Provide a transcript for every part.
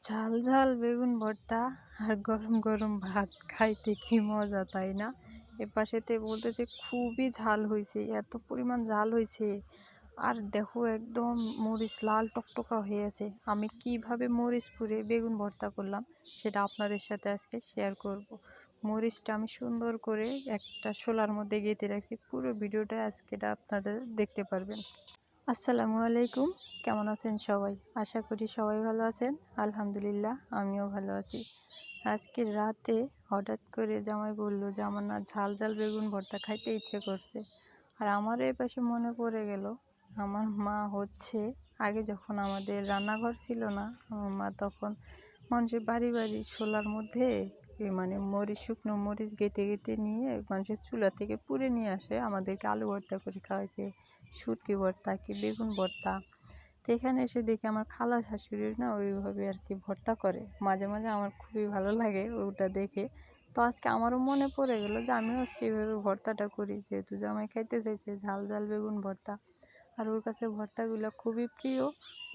ঝাল ঝাল বেগুন ভর্তা আর গরম গরম ভাত খাইতে কি মজা, তাই না? এপাশেতে বলতেছে খুবই ঝাল হয়েছে, এত পরিমাণ ঝাল হয়েছে। আর দেখো একদম মরিচ লাল টকটকা হয়ে আছে। আমি কিভাবে মরিচ পুড়ে বেগুন ভর্তা করলাম সেটা আপনাদের সাথে আজকে শেয়ার করব। মরিচটা আমি সুন্দর করে একটা শোলার মধ্যে গেঁথে রাখছি। পুরো ভিডিওটা আজকে আপনাদের দেখতে পারবেন। আসসালামু আলাইকুম, কেমন আছেন সবাই? আশা করি সবাই ভালো আছেন। আলহামদুলিল্লাহ, আমিও ভালো আছি। আজকে রাতে হঠাৎ করে জামাই বলল যে আমার না ঝাল ঝাল বেগুন ভর্তা খাইতে ইচ্ছে করছে। আর আমার এই পাশে মনে পড়ে গেল আমার মা হচ্ছে আগে যখন আমাদের রান্নাঘর ছিল না, আমার মা তখন মানুষের বাড়ি বাড়ি শোলার মধ্যে মানে মরিচ, শুকনো মরিচ গেঁথে গেঁথে নিয়ে মানুষের চুলা থেকে পুড়ে নিয়ে আসে, আমাদেরকে আলু ভর্তা করে খাওয়াইছে, শুটকি ভর্তা কি বেগুন ভর্তা। তো এখানে এসে দেখি আমার খালা শাশুড়ি না ওইভাবে আর কি ভর্তা করে, মাঝে মাঝে আমার খুবই ভালো লাগে ওটা দেখে। তো আজকে আমারও মনে পড়ে গেল যে আমিও আজকে এইভাবে ভর্তাটা করি, যেহেতু জামাই খাইতে চাইছে ঝাল ঝাল বেগুন ভর্তা। আর ওর কাছে ভর্তাগুলো খুবই প্রিয়,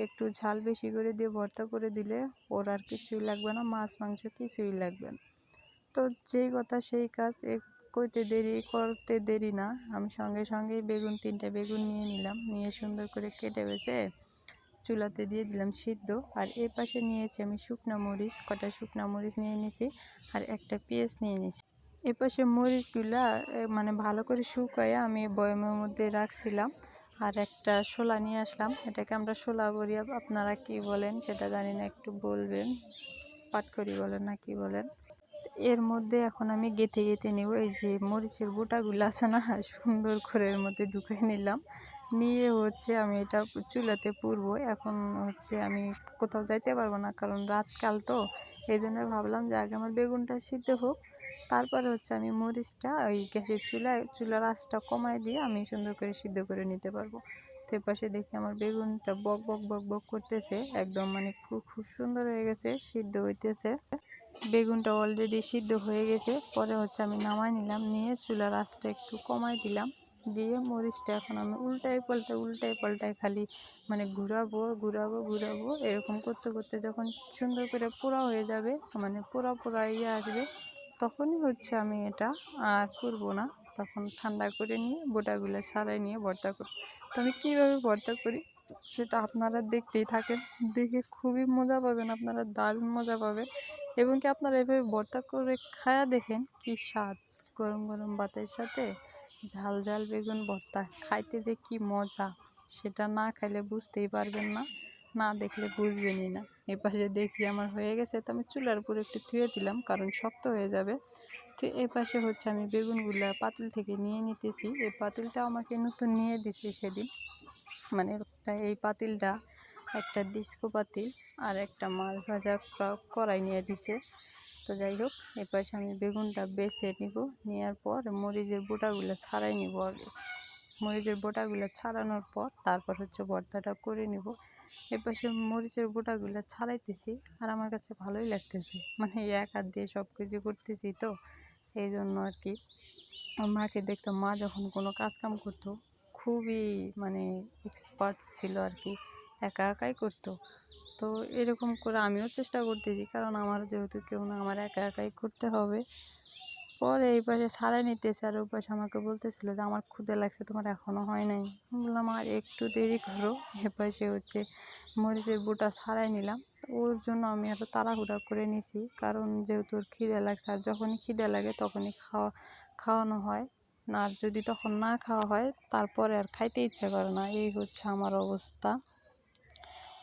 একটু ঝাল বেশি করে দিয়ে ভর্তা করে দিলে ওর আর কিছুই লাগবে না, মাছ মাংস কিছুই লাগবে না। তো যেই কথা সেই কাজ, করতে দেরি না, আমি সঙ্গে সঙ্গেই তিনটা বেগুন নিয়ে নিলাম, নিয়ে সুন্দর করে কেটে বেছে চুলাতে দিয়ে দিলাম সিদ্ধ। আর এ পাশে নিয়েছি আমি শুকনো মরিচ, কটা শুকনো মরিচ নিয়ে নিয়েছি, আর একটা পেঁয়াজ নিয়ে নিয়েছি। এ পাশে মরিচগুলা মানে ভালো করে শুকায় আমি বয়ামের মধ্যে রাখছিলাম। আর একটা শোলা নিয়ে আসলাম, এটাকে আমরা শোলা বলি, আপনারা কি বলেন সেটা জানি না, একটু বলবেন। পাটখড়ি বলেন না কি বলেন। এর মধ্যে এখন আমি গেঁথে গেঁথে নেব, এই যে মরিচের বোটাগুলো আছে না, সুন্দর করে এর মধ্যে ঢুকিয়ে নিলাম। নিয়ে হচ্ছে আমি এটা চুলাতে পুড়বো। এখন হচ্ছে আমি কোথাও যাইতে পারবো না, কারণ রাতকাল তো, এই জন্য ভাবলাম যে আগে আমার বেগুনটা সিদ্ধ হোক, তারপরে হচ্ছে আমি মরিচটা ওই গ্যাসের চুলার আঁচটা কমায় দিয়ে আমি সুন্দর করে সিদ্ধ করে নিতে পারবো। তো পাশে দেখি আমার বেগুনটা বক বক বক বক করতেছে, একদম মানে খুব খুব সুন্দর হয়ে গেছে, সিদ্ধ হইতেছে। বেগুনটা অলরেডি সিদ্ধ হয়ে গেছে। পরে হচ্ছে আমি নামাই নিলাম, নিয়ে চুলার আঁচটা একটু কমাই দিলাম, দিয়ে মরিচটা এখন আমি উল্টাই পাল্টাই খালি মানে ঘুরাবো ঘুরাবো ঘুরাবো, এরকম করতে করতে যখন সুন্দর করে পোড়া হয়ে যাবে, মানে পোড়া পোড়া ইয়ে আসবে, তখনই হচ্ছে আমি এটা আর করবো না, তখন ঠান্ডা করে নিয়ে বোটাগুলো ছাড়াই নিয়ে ভর্তা করব। তো আমি কীভাবে ভর্তা করি সেটা আপনারা দেখতেই থাকেন, দেখে খুবই মজা পাবেন, আপনারা দারুণ মজা পাবেন। এবং কি আপনারা এভাবে ভর্তা করে খায়া দেখেন কি স্বাদ, গরম গরম ভাতের সাথে ঝাল ঝাল বেগুন ভর্তা খাইতে যে কি মজা, সেটা না খাইলে বুঝতেই পারবেন না, না দেখলে বুঝবেনই না। এপাশে দেখি আমার হয়ে গেছে, তো আমি চুলার উপরে একটু ধুয়ে দিলাম, কারণ শক্ত হয়ে যাবে। তো এই পাশে হচ্ছে আমি বেগুনগুলো পাতিল থেকে নিয়ে নিতেছি। এই পাতিলটা আমাকে নতুন নিয়ে দিছে সেদিন, মানে এই পাতিলটা একটা ডিস্কো পাতিল আর একটা মাছ ভাজা কড়াই নিয়ে দিছে। তো যাই হোক, এপাশে আমি বেগুনটা বেছে নিব, নেওয়ার পর মরিচের বোটাগুলো ছাড়াই নিব আগে। মরিচের বোটাগুলো ছাড়ানোর পর তারপর হচ্ছে ভর্তাটা করে নিব। এপাশে মরিচের বোটাগুলো ছাড়াইতেছি, আর আমার কাছে ভালোই লাগতেছে, মানে এক হাত দিয়ে সব কিছু করতেছি তো, এই জন্য আর কি। মাকে দেখতাম, মা যখন কোনো কাজ কাম করতো খুবই মানে এক্সপার্ট ছিল আর কি, একা একাই করতো। তো এরকম করে আমিও চেষ্টা করতেছি, কারণ আমার যেহেতু কেউ না, আমার একা একাই করতে হবে। পরে এই পাশে ছাড়াই নিতেছে, আর ওই পাশে আমাকে বলতেছিল যে আমার ক্ষুদে লাগছে, তোমার এখনও হয় নাই। বললাম আর একটু দেরি করো। এ পাশে হচ্ছে মরিচের বোটা ছাড়াই নিলাম, ওর জন্য আমি এত তাড়াহুড়া করে নিছি, কারণ যেহেতু ওর খিদে লাগছে, আর যখনই খিদে লাগে তখনই খাওয়ানো হয় না, আর যদি তখন না খাওয়া হয় তারপরে আর খাইতে ইচ্ছা করে না, এই হচ্ছে আমার অবস্থা।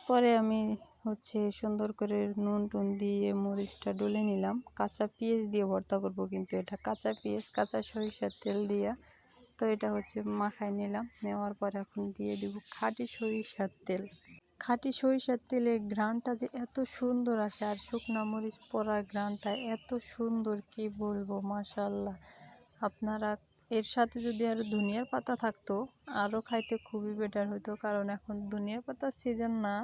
পরে আমি হচ্ছে সুন্দর করে নুন টুন দিয়ে মরিচটা ডলে নিলাম, কাঁচা পেঁয়াজ দিয়ে ভর্তা করব, কিন্তু এটা কাঁচা পেঁয়াজ কাঁচা সরিষার তেল দিয়া। তো এটা হচ্ছে মাখায় নিলাম, নেওয়ার পর এখন দিয়ে দিব খাঁটি সরিষার তেল। খাঁটি সরিষার তেলের ঘ্রাণটা যে এত সুন্দর আসে, আর শুকনা মরিচ পোড়ার ঘ্রাণটা এত সুন্দর, কি বলবো, মাশাআল্লাহ। আপনারা এর সাথে যদি আরও ধনিয়ার পাতা থাকতো আরও খাইতে খুবই বেটার হতো, কারণ এখন ধনিয়ার পাতার সিজন না,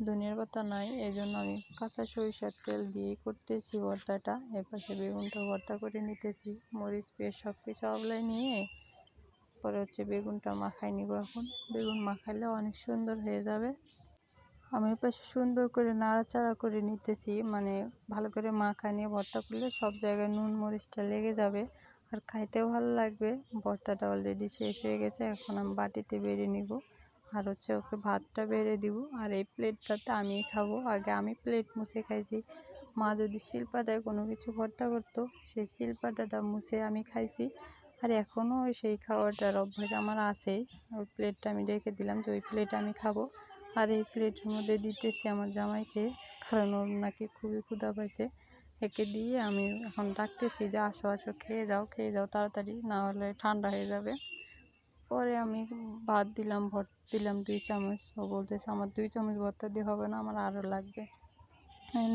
ধনিয়ার পাতা নাই, এই জন্য আমি কাঁচা সরিষার তেল দিয়েই করতেছি ভর্তাটা। এপাশে বেগুনটা ভর্তা করে নিতেছি, মরিচ পেঁয়াজ সব কিছু আবলাই নিয়ে পরে হচ্ছে বেগুনটা মাখাই নিব। এখন বেগুন মাখাইলে অনেক সুন্দর হয়ে যাবে। আমি পাশে সুন্দর করে নাড়াচাড়া করে নিতেছি, মানে ভালো করে মাখা নিয়ে ভর্তা করলে সব জায়গায় নুন মরিচটা লেগে যাবে আর খাইতেও ভালো লাগবে। ভর্তাটা অলরেডি শেষ হয়ে গেছে, এখন আমি বাটিতে বেড়ে নিব আর হচ্ছে ওকে ভাতটা বেড়ে দিব। আর এই প্লেটটাতে আমিই খাবো, আগে আমি প্লেট মুছে খাইছি। মা যদি শিলপাটায় কোনো কিছু ভর্তা করতো, সেই শিলপাটাটা মুছে আমি খাইছি। আর এখনও সেই খাওয়াটার অভ্যাস আমার আছেই। ওই প্লেটটা আমি রেখে দিলাম যে ওই প্লেট আমি খাবো। আর এই প্লেটের মধ্যে দিতেছি আমার জামাইকে, কারণ ওর নাকি খুবই ক্ষুধা পাইছে। একে দিয়ে আমি এখন ডাকতেছি যে আসো আসো, খেয়ে যাও তাড়াতাড়ি, না হলে ঠান্ডা হয়ে যাবে। পরে আমি ভাত দিলাম, দিলাম 2 চামচ। ও বলতেছে আমার 2 চামচ ভর্তা দিয়ে হবে না, আমার আরও লাগবে।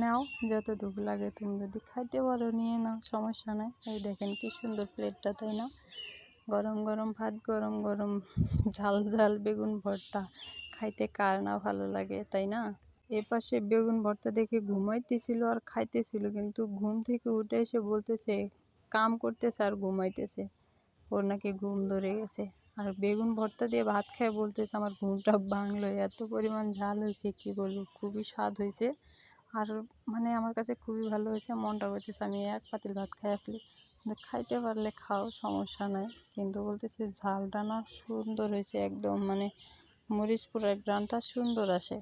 নাও, যতটুকু লাগে, তুমি যদি খাইতে পারো নিয়ে নাও, সমস্যা নাই। এই দেখেন কি সুন্দর প্লেটটা, তাই না? গরম গরম ভাত, গরম গরম ঝাল ঝাল বেগুন ভর্তা, খাইতে কার না ভালো লাগে, তাই না? এপাশে বেগুন ভর্তা দেখে ঘুমাইতেছিল আর খাইতেছিল, কিন্তু ঘুম থেকে উঠে এসে বলতেছে কাম করতেছে আর ঘুমাইতেছে, ওর নাকি ঘুম ধরে গেছে। আর বেগুন ভর্তা দিয়ে ভাত খায় বলতেছে আমার ঘুমটা ভাঙলো, এত পরিমাণ ঝাল হয়েছে কি বলবো, খুবই স্বাদ হয়েছে। আর মানে আমার কাছে খুবই ভালো হয়েছে, মনটা করতেছে আমি এক পাতিল ভাত খাই ফেলি। খাইতে পারলে খাও, সমস্যা নাই। কিন্তু বলতেছে ঝালটা না সুন্দর হয়েছে একদম, মানে মরিচ পোড়ার গ্রানটা সুন্দর আসে।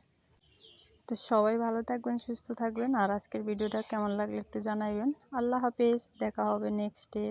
তো সবাই ভালো থাকবেন, সুস্থ থাকবেন। আর আজকের ভিডিওটা কেমন লাগলো একটু জানাইবেন। আল্লাহ হাফেজ, দেখা হবে নেক্সট ডে।